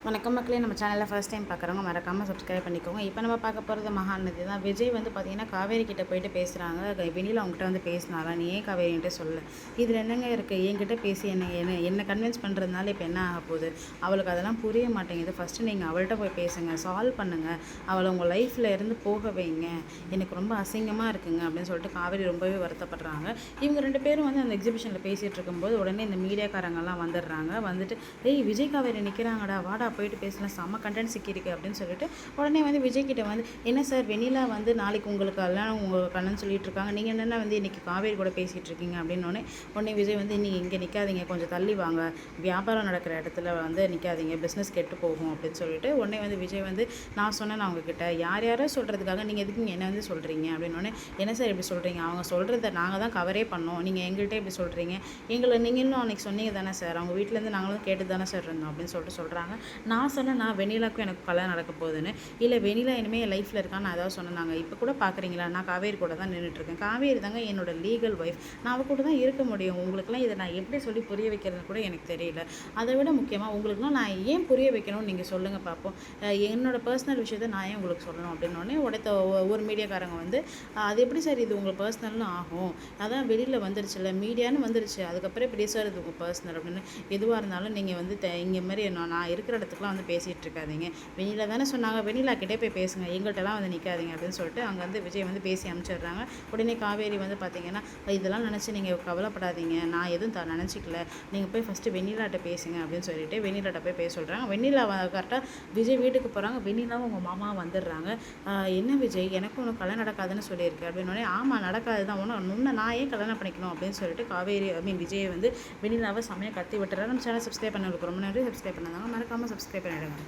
வணக்கம் மக்களே, நம்ம சேனலில் ஃபர்ஸ்ட் டைம் பார்க்குறவங்க மறக்காமல் சப்ஸ்கிரைப் பண்ணிக்கோங்க. இப்போ நம்ம பார்க்க போகிறது மகாநதி தான். விஜய் வந்து பார்த்திங்கன்னா காவேரி கிட்டே போயிட்டு பேசுகிறாங்க. வெண்ணிலா அவங்ககிட்ட வந்து பேசினாரா, நீ ஏன் காவேரி என்கிட்ட சொல்ல, இதில் என்னங்க இருக்குது, என்கிட்ட பேசி என்னை கன்வின்ஸ் பண்ணுறதுனால இப்போ என்ன ஆக போகுது, அவளுக்கு அதெல்லாம் புரிய மாட்டேங்குது. ஃபஸ்ட்டு நீங்கள் அவள்கிட்ட போய் பேசுங்க, சால்வ் பண்ணுங்கள், அவளை உங்கள் லைஃப்பில் இருந்து போக வைங்க, எனக்கு ரொம்ப அசிங்கமாக இருக்குங்க அப்படின்னு சொல்லிட்டு காவேரி ரொம்பவே வருத்தப்படுறாங்க. இவங்க ரெண்டு பேரும் வந்து அந்த எக்ஸிபிஷனில் பேசிகிட்டு இருக்கும்போது உடனே இந்த மீடியாக்காரங்கெல்லாம் வந்துடுறாங்க. வந்துட்டு ஏய் விஜய் காவேரி நிற்கிறாங்கடா, வாடா போயிட்டு பேசலாம், செம்ம கண்டென்ட் சிக்கியிருக்கு அப்படின்னு சொல்லிட்டு உடனே வந்து விஜய் கிட்ட வந்து, என்ன சார் வெண்ணிலா வந்து நாளைக்கு உங்களுக்கு கல்யாணம் உங்கள் கண்ணன்னு சொல்லிட்டு இருக்காங்க, நீங்கள் என்னென்ன வந்து இன்றைக்கி காவேரி கூட பேசிகிட்டு இருக்கீங்க அப்படின்னு உடனே விஜய் வந்து நீங்கள் இங்கே நிற்காதீங்க, கொஞ்சம் தள்ளி வாங்க, வியாபாரம் நடக்கிற இடத்துல வந்து நிற்காதீங்க, பிஸ்னஸ் கெட்டு போகும் அப்படின்னு சொல்லிட்டு உடனே வந்து விஜய் வந்து நான் சொன்னேன் அவங்கக்கிட்ட, யாரோ சொல்கிறதுக்காக நீங்கள் எதுக்கு என்ன வந்து சொல்கிறீங்க அப்படின்னு என்ன சார் இப்படி சொல்கிறீங்க, அவங்க சொல்கிறத நாங்கள் தான் கவரே பண்ணோம், நீங்கள் எங்கள்கிட்ட இப்படி சொல்கிறீங்க, நீங்கள் இன்னும் அன்றைக்கி சொன்னீங்க தானே சார், அவங்க வீட்டிலேருந்து நாங்களும் கேட்டு தானே சார் இருந்தோம் அப்படின்னு சொல்லிட்டு சொல்கிறாங்க. நான் சொன்னேன் நான் வெண்ணிலாவுக்கும் எனக்கு கல்யாணம் நடக்க போகுதுன்னு, இல்லை வெண்ணிலா இனிமேல் என் லைஃப்பில் இருக்கான்னு நான் ஏதாவது சொன்னாங்க. இப்போ கூட பார்க்குறீங்களா, நான் காவேரி கூட தான் நின்றுட்டுருக்கேன், காவேரி தாங்க என்னோடய லீகல் ஒய்ஃப், நான் அவள் கூட தான் இருக்க முடியும், உங்களுக்குலாம் இதை நான் எப்படி சொல்லி புரிய வைக்கிறதுன்னு கூட எனக்கு தெரியல, அதை விட முக்கியமாக உங்களுக்குலாம் நான் ஏன் புரிய வைக்கணும்னு நீங்கள் சொல்லுங்கள் பார்ப்போம், என்னோடய பர்சனல் விஷயத்தை நான் ஏன் உங்களுக்கு சொல்லணும் அப்படின்னோடனே ஒரு மீடியாக்காரங்க வந்து, அது எப்படி சார் இது உங்கள் பர்சனல்னு ஆகும், அதான் வெளியில் வந்துருச்சுல்ல, மீடியான்னு வந்துருச்சு, அதுக்கப்புறம் எப்படி சார் இது உங்கள் பர்சனல் அப்படின்னு, எதுவாக இருந்தாலும் நீங்கள் வந்து இங்கே மாதிரி நான் இருக்கிற இடத்துக்குலாம் வந்து பேசிகிட்டு இருக்காதீங்க, வெண்ணிலா தானே சொன்னாங்க, வெண்ணிலா கிட்டே போய் பேசுங்க, எங்கள்கிட்டலாம் வந்து நிற்காதீங்க அப்படின்னு சொல்லிட்டு அங்கே வந்து விஜய் வந்து பேசி அனுப்பிச்சிடுறாங்க. உடனே காவேரி வந்து பார்த்தீங்கன்னா, இதெல்லாம் நினச்சி நீங்கள் கவலைப்படாதீங்க, நான் எதுவும் நினச்சிக்கல, நீங்கள் போய் ஃபஸ்ட்டு வெண்ணிலாட்ட பேசுங்க அப்படின்னு சொல்லிட்டு வெண்ணிலாட்ட போய் பேச சொல்கிறாங்க. வெண்ணிலா கரெக்டாக விஜய் வீட்டுக்கு போகிறாங்க. வெண்ணிலாவும் உங்கள் மாமா வந்துடுறாங்க. என்ன விஜய், எனக்கும் ஒன்றும் கல்யாணம் நடக்காதுன்னு சொல்லியிருக்கு அப்படின்னோடனே, ஆமாம் நடக்காது தான், ஒன்று நான் ஏன் கல்யாணம் பண்ணிக்கணும் அப்படின்னு சொல்லிட்டு காவேரி விஜய் வந்து வெண்ணிலாவை செம்மையாக கத்தி விட்டுறாரு. நம்ம சேனல் சப்ஸ்கிரைப் பண்ண ரொம்ப நேரம் சப்ஸ்கிரைப் பண்ணாங்க, மறக்காமல் சப்ஸ்கிரைப் பண்ணிவிடுங்க.